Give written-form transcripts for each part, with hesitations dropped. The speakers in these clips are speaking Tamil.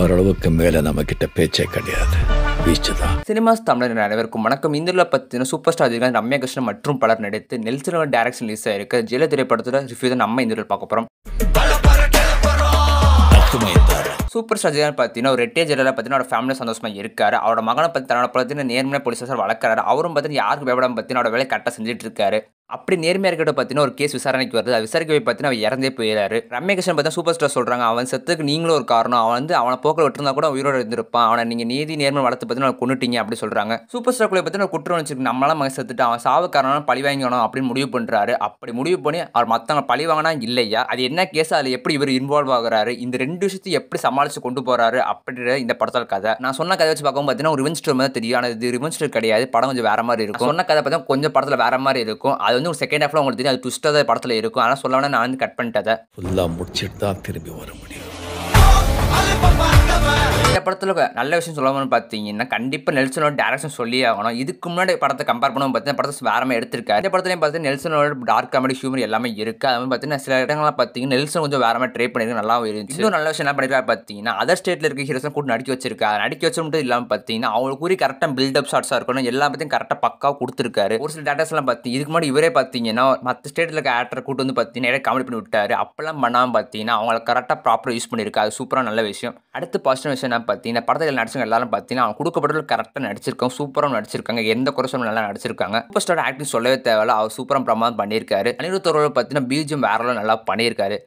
ஓரளவுக்கு மேல நம்ம கிட்ட பேச்சே கிடையாது. வீச்சுதான். சினிமாஸ் தமிழர் அனைவருக்கும் வணக்கம். இந்தியாவில் பற்றின சூப்பர் ஸ்டார் ரஜினிகாந்த், ரம்யா கிருஷ்ணன் மற்றும் பலர் நடித்து நெல்சனோட டைரக்ஷன் ரிலீஸ் ஆயிருக்கு ஜெயிலர் திரைப்படத்தோட ரிவ்யூ தான் நம்ம இந்த பார்க்க போறோம். சூப்பர் ஸ்டார் ரஜினிகாந்த் பார்த்தீங்கன்னா ஒரு ரெட்டே ஜெயிலர் பார்த்தீங்கன்னா அவரோட ஃபேமிலி சந்தோஷமா இருக்காரு. அவரோட மகனை பற்றி தன்னோட பார்த்தீங்கன்னா நேர்மையான போலீஸ் வளர்க்குறாரு. அவரும் பார்த்தீங்கன்னா யாருக்கு பயப்படாம பார்த்தீங்கன்னா அவரோட வேலை கரெக்டாக செஞ்சுட்டு இருக்காரு. அப்படி நேர்மையாக இருக்கிட்ட பார்த்தீங்கன்னா ஒரு கேஸ் விசாரணைக்கு வருது. அது விசாரிக்க போய் பார்த்தீங்கன்னா அவர் இறந்தே போயிடாரு. ரம்யா கிருஷ்ணன் பார்த்தா சூப்பர் ஸ்டார் சொல்றாங்க, அவன் செத்துக்கு நீங்களும் ஒரு காரணம். அவனை போக்கில் விட்டுருந்தா கூட உயிரோடு இருந்திருப்பான். அவனை நீங்கள் நீதி நேர்மை வளர்த்து பார்த்தீங்கன்னா கொண்டுட்டீங்க அப்படி சொல்றாங்க. சூப்பர் ஸ்டார் பார்த்தீங்கன்னா குற்றம் வச்சிருக்கு, நம்மளால மகன் செத்துட்டு அவன் சாவு காரணம் பழி வாங்கணும் அப்படின்னு முடிவு பண்றாரு. அப்படி முடிவு பண்ணி அவர் மற்றவங்க பழி வாங்கினா இல்லையா, அது என்ன கேஸ், அதில் எப்படி இவர் இன்வால்வ் ஆகுறாரு, இந்த ரெண்டு விஷயத்தையும் எப்படி சமாளிச்சு கொண்டு போறாரு அப்படின்ற இந்த படத்தோட கதை. நான் சொன்ன கதை வச்சு பார்க்கும் பார்த்தீங்கன்னா ஒரு ரிவெஞ்ச் ஸ்டோரி மாதிரி தெரியும். ஆனால் இது ரிவெஞ்ச் ஸ்டோரி கிடையாது. படம் கொஞ்சம் வேற மாதிரி இருக்கும். சொன்ன கதை பார்த்தா கொஞ்சம் படத்தில் வேற மாதிரி இருக்கும். அது வந்து ஒரு செகண்ட் ஹாஃப்ல உங்களுக்கு தெரியும், அது ட்விஸ்டாக படத்தில் இருக்கும். ஆனால் சொல்ல வேணா நான் வந்து கட் பண்ணிட்டேன். ஃபுல்லா முடிச்சிட்டு தான் திரும்பி வர முடியும். இந்த படத்தில் நல்ல விஷயம் சொல்லணும்னு பார்த்தீங்கன்னா கண்டிப்பாக நெல்சனோட டேரக்ஷன் சொல்லி ஆகணும். இதுக்கு முன்னாடி படத்தை கம்பேர் பண்ணும் பார்த்தீங்கன்னா படத்தை வேற மாதிரி எடுத்திருக்காரு. இந்த படத்துலையும் பார்த்தீங்கன்னா நெல்சனோட டார்க் காமெடி ஹியூமர் எல்லாமே இருக்கு. அது மாதிரி பார்த்தீங்கன்னா சில இடங்கள்லாம் பார்த்தீங்கன்னா நெல்சன் கொஞ்சம் வேற மாதிரி ட்ரை பண்ணிருக்கு, நல்லாவும் இருந்துச்சு. இன்னும் நல்ல விஷயம் என்ன பண்ணிருக்காரு பார்த்தீங்கன்னா அதர் ஸ்டேட்ல இருக்க ஹீரோஸ் கூட நடிக்க வச்சிருக்காரு. நடிக்க வச்சு மட்டும் இல்லாமல் பார்த்தீங்கன்னா அவங்களுக்கு கூறி கரெக்டாக பில்டப் ஷாட்ஸாக இருக்கணும், எல்லா பற்றியும் கரெக்டாக பக்காவாக கொடுத்துருக்காரு. ஒரு சில டேரக்டர்ஸ் எல்லாம் பார்த்தீங்கன்னா இதுக்கு முன்னாடி இவரே பார்த்தீங்கன்னா மற்ற ஸ்டேட்ல இருக்க ஆக்டர் கூட்டு வந்து பார்த்தீங்கன்னா நிறைய காமெடி பண்ணி விட்டாரு. அப்பெல்லாம் பண்ணாமல் பார்த்தீங்கன்னா அவங்களை கரெக்டாக ப்ராப்பராக யூஸ் பண்ணியிருக்காரு. அது சூப்பராக நல்ல விஷயம். அடுத்து பாசிட்டிவ் விஷயம் என்ன பார்த்தீங்கன்னா படத்தில் நடிச்சவங்க எல்லாரும் பார்த்தீங்கன்னா அவங்க கொடுக்கப்பட்ட கரெக்டாக நடிச்சிருக்காங்க, சூப்பராக நடிச்சிருக்காங்க, எந்த குறைச்சும் நல்லா நடிச்சிருக்காங்க. சூப்பர் ஸ்டார் ஆக்டிங் சொல்லவே தேவையில்ல, அவர் சூப்பராக பிரமாதம் பண்ணியிருக்காரு. அனிருத் பார்த்தீங்கன்னா பிஜிஎம் வேற நல்லா பண்ணியிருக்காரு.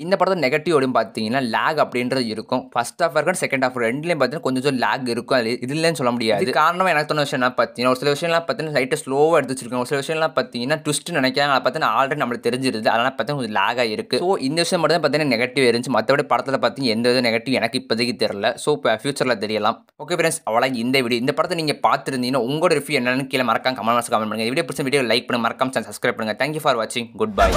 இந்த படத்தை நெகட்டிவ் அப்படின்னு பார்த்தீங்கன்னா லேக் அப்படின்றது இருக்கும். ஃபர்ஸ்ட் ஹாஃப் இருக்கும், செகண்ட் ஹாஃப் ரெண்டுலேயும் பார்த்தீங்கன்னா கொஞ்சம் லேக் இருக்கும். அது இதுலன்னு சொல்ல முடியாது. காரணம் எனக்கு தோணு விஷயம் என்ன பார்த்தீங்கன்னா ஒரு சில விஷயம்லாம் பார்த்தீங்கன்னா லைட்டாக ஸ்லோவாக எடுத்து வச்சிருக்காங்க. ஒரு சில விஷயம்லாம் பார்த்தீங்கன்னா ட்விஸ்ட் நினைக்கிறாங்க, அதை பார்த்தீங்கன்னா ஆல்ரெடி நம்மளுக்கு தெரிஞ்சிருது. அதனால் பார்த்தீங்கன்னா கொஞ்சம் லேகாக இருக்குது. ஸோ இந்த விஷயம் மட்டும் தான் பார்த்தீங்கன்னா நெகட்டிவ் இருந்துச்சு. மற்றபடி படத்தில் பார்த்தீங்கன்னா எந்த வித நெகட்டிவ் எனக்கு இப்போதைக்கு தெரியல. ஸோ இப்போ ஃபியூச்சரில் தெரியலாம். ஓகே ஃப்ரெண்ட்ஸ், அவ்வளோ இந்த வீடியோ. இந்த படத்தை நீங்கள் பார்த்துருந்தீங்கன்னா உங்களோட ரிவ்யூ என்னன்னு கீழே மறக்காம கமெண்ட் பண்ணுங்க. வீடியோ பிடிச்ச வீடியோ லைக் பண்ணுங்க, மறக்காம சப்ஸ்கிரைப் பண்ணுங்க. தேங்க்யூ ஃபார் வாட்சிங். Good bye.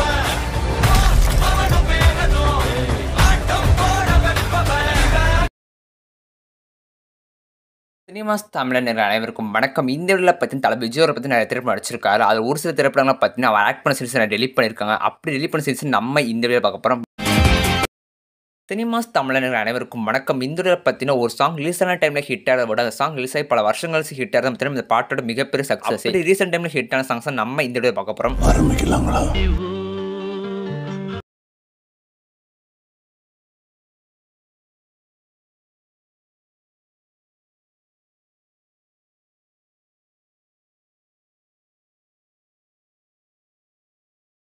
சினிமாஸ் தமிழர் அனைவருக்கும் வணக்கம். இந்த வீடியோவில் பார்த்தீங்கன்னா தலை விஜயோரை பற்றி நிறைய திரைப்படம் நடிச்சிருக்காரு. அது ஒரு சில திரைப்படங்களை பார்த்தீங்கன்னா அவர் ஆக்ட் பண்ண சீரிஸ் டெலிட் பண்ணியிருக்காங்க. அப்படி டெலிட் பண்ண சீரிஸ் நம்ம இந்த வீடியோ பார்க்க போகிறோம். சினிமாஸ் தமிழர் அனைவருக்கும் வணக்கம். இந்த வீடியோவில் பார்த்தீங்கன்னா ஒரு சாங் ரிலீஸ் ஆன டைமில் ஹிட் ஆகிறத விட அந்த சாங் ரிலீஸ் ஆகி பல வருஷங்கள் ஹிட் ஆகிறது பார்த்தீங்கன்னா இந்த பாட்டோட மிகப்பெரிய சக்ஸஸ். ரீசெண்ட் டைமில் ஹிட் ஆன சாங்ஸ் நம்ம இந்த வீடியோ பார்க்க போகிறோம். ஆரம்பிக்கலாங்களா?